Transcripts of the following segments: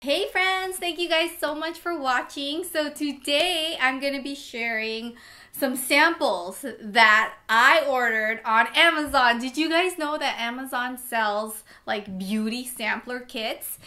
Hey friends, thank you guys so much for watching. So today I'm going to be sharing some samples that I ordered on Amazon. Did you guys know that Amazon sells like beauty sampler kits?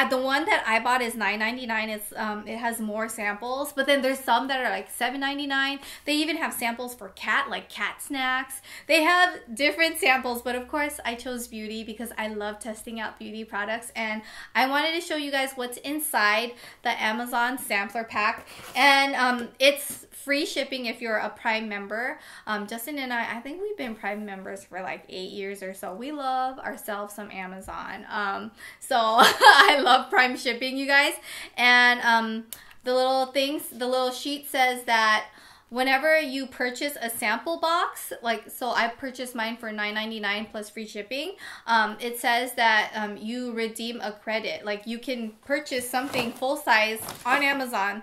The one that I bought is $9.99. It has more samples, but then there's some that are like $7.99. They even have samples for cat, like cat snacks. They have different samples, but of course I chose beauty because I love testing out beauty products, and I wanted to show you guys what's inside the Amazon sampler pack. And it's free shipping if you're a Prime member. Justin and I think we've been Prime members for like 8 years or so. We love ourselves some Amazon. So I love Prime shipping, you guys. And the little sheet says that whenever you purchase a sample box, so I purchased mine for $9.99 plus free shipping, it says that you redeem a credit. Like, you can purchase something full size on Amazon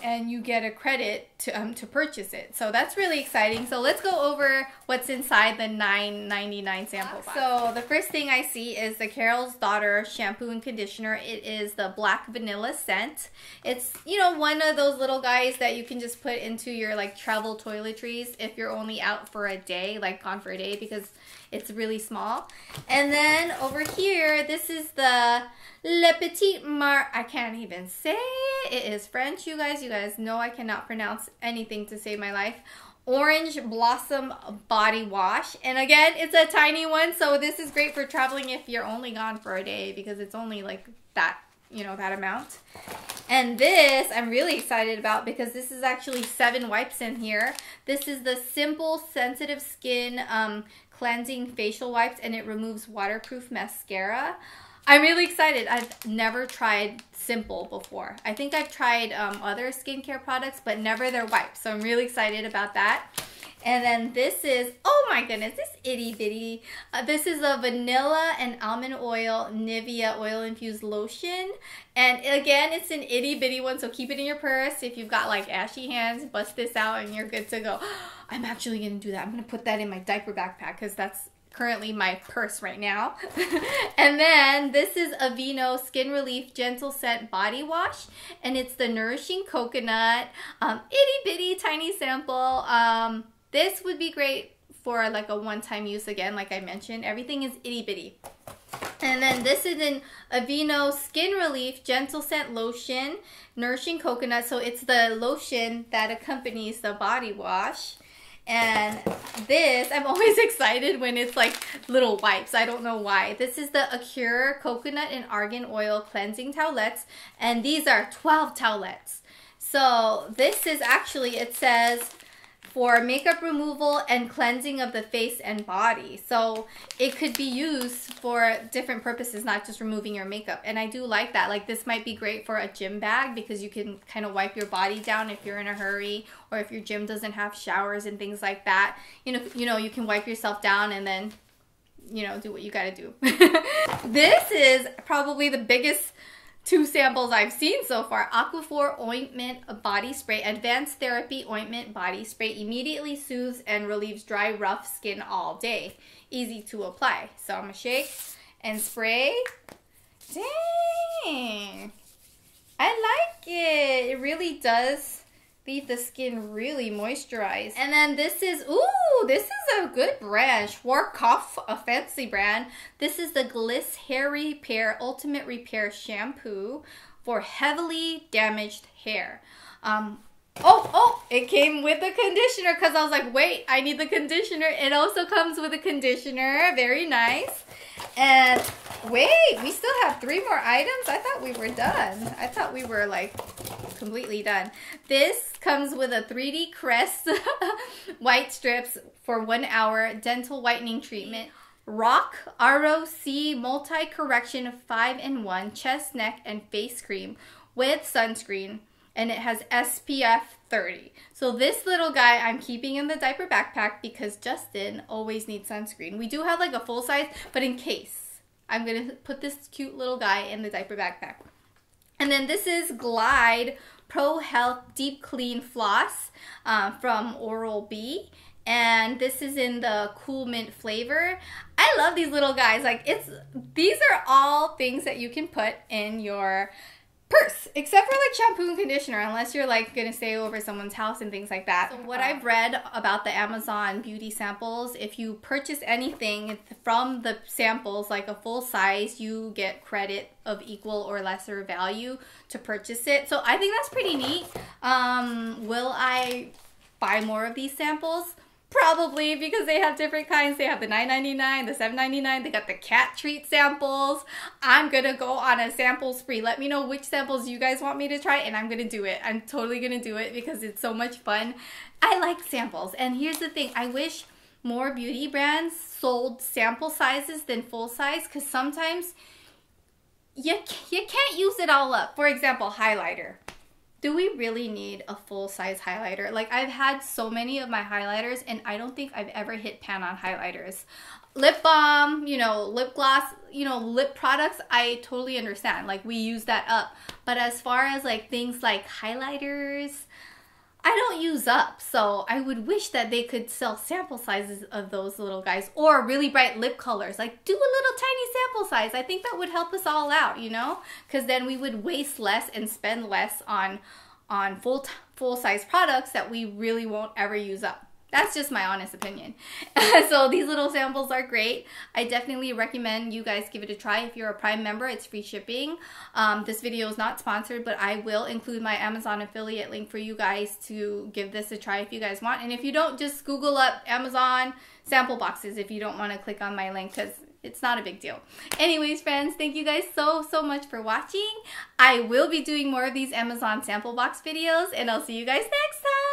and you get a credit to purchase it. So that's really exciting. So let's go over what's inside the $9.99 sample box. So the first thing I see is the Carol's Daughter shampoo and conditioner. It is the black vanilla scent. It's, you know, one of those little guys that you can just put into your like travel toiletries if you're only out for a day, like gone for a day, because it's really small. And then over here, this is the Le Petit I can't even say it. It is French, you guys. You guys know I cannot pronounce anything to save my life. Orange Blossom Body Wash. And again, it's a tiny one, so this is great for traveling if you're only gone for a day, because it's only like that, you know, that amount. And this I'm really excited about because this is actually 7 wipes in here. This is the Simple Sensitive Skin Cleansing Facial Wipes, and it removes waterproof mascara. I'm really excited. I've never tried Simple before. I think I've tried other skincare products, but never their wipes. So I'm really excited about that. And then this is, oh my goodness, this itty bitty. This is a vanilla and almond oil Nivea oil infused lotion. And again, it's an itty bitty one, so keep it in your purse. If you've got like ashy hands, bust this out and you're good to go. I'm actually gonna do that. I'm gonna put that in my diaper backpack because that's currently my purse right now. And then this is Aveeno Skin Relief Gentle Scent Body Wash, and it's the Nourishing Coconut itty bitty tiny sample. This would be great for like a one-time use. Again, like I mentioned, everything is itty bitty. And then this is an Aveeno Skin Relief Gentle Scent Lotion Nourishing Coconut. So it's the lotion that accompanies the body wash. And this, I'm always excited when it's like little wipes. I don't know why. This is the Acure Coconut and Argan Oil Cleansing Towelettes. And these are 12 towelettes. So this is actually, it says, for makeup removal and cleansing of the face and body. So it could be used for different purposes, not just removing your makeup. And I do like that. Like, this might be great for a gym bag because you can kind of wipe your body down if you're in a hurry, or if your gym doesn't have showers and things like that. You know, you can wipe yourself down and then, you know, do what you gotta do. This is probably the biggest 2 samples I've seen so far. Aquaphor Ointment Body Spray. Advanced Therapy Ointment Body Spray. Immediately soothes and relieves dry, rough skin all day. Easy to apply. So I'm going to shake and spray. Dang! I like it. It really does leave the skin really moisturized. And then this is, ooh, this is a good brand. Schwarzkopf, a fancy brand. This is the Gliss Hair Repair Ultimate Repair Shampoo for heavily damaged hair. It came with a conditioner because I was like, wait, I need the conditioner. It also comes with a conditioner. Very nice. And wait, we still have 3 more items? I thought we were done. I thought we were like completely done. This comes with a 3D Crest white strips for 1 hour dental whitening treatment. ROC Multi-Correction 5-in-1 chest, neck, and face cream with sunscreen. And it has SPF 30. So this little guy I'm keeping in the diaper backpack because Justin always needs sunscreen. We do have like a full size, but in case, I'm going to put this cute little guy in the diaper backpack. And then this is Glide Pro Health Deep Clean Floss from Oral-B. And this is in the Cool Mint flavor. I love these little guys. Like, these are all things that you can put in your purse, except for like shampoo and conditioner, unless you're like gonna stay over someone's house and things like that. So what I've read about the Amazon beauty samples, if you purchase anything from the samples, like a full size, you get credit of equal or lesser value to purchase it. So I think that's pretty neat. Will I buy more of these samples? Probably, because they have different kinds. They have the $9.99, the $7.99. They got the cat treat samples. I'm gonna go on a sample spree. Let me know which samples you guys want me to try, and I'm gonna do it. I'm totally gonna do it because it's so much fun. I like samples, and here's the thing. I wish more beauty brands sold sample sizes than full size, because sometimes you can't use it all up. For example, highlighter. Do we really need a full-size highlighter? Like, I've had so many of my highlighters, and I don't think I've ever hit pan on highlighters. Lip balm, you know, lip gloss, you know, lip products, I totally understand. Like, we use that up. But as far as, like, things like highlighters, I don't use up. So I would wish that they could sell sample sizes of those little guys, or really bright lip colors. Like, do a little tiny sample size. I think that would help us all out, you know, because then we would waste less and spend less on full size products that we really won't ever use up. That's just my honest opinion. So these little samples are great. I definitely recommend you guys give it a try. If you're a Prime member, it's free shipping. This video is not sponsored, but I will include my Amazon affiliate link for you guys to give this a try if you guys want. And if you don't, just Google up Amazon sample boxes if you don't want to click on my link, because it's not a big deal. Anyways, friends, thank you guys so much for watching. I will be doing more of these Amazon sample box videos, and I'll see you guys next time.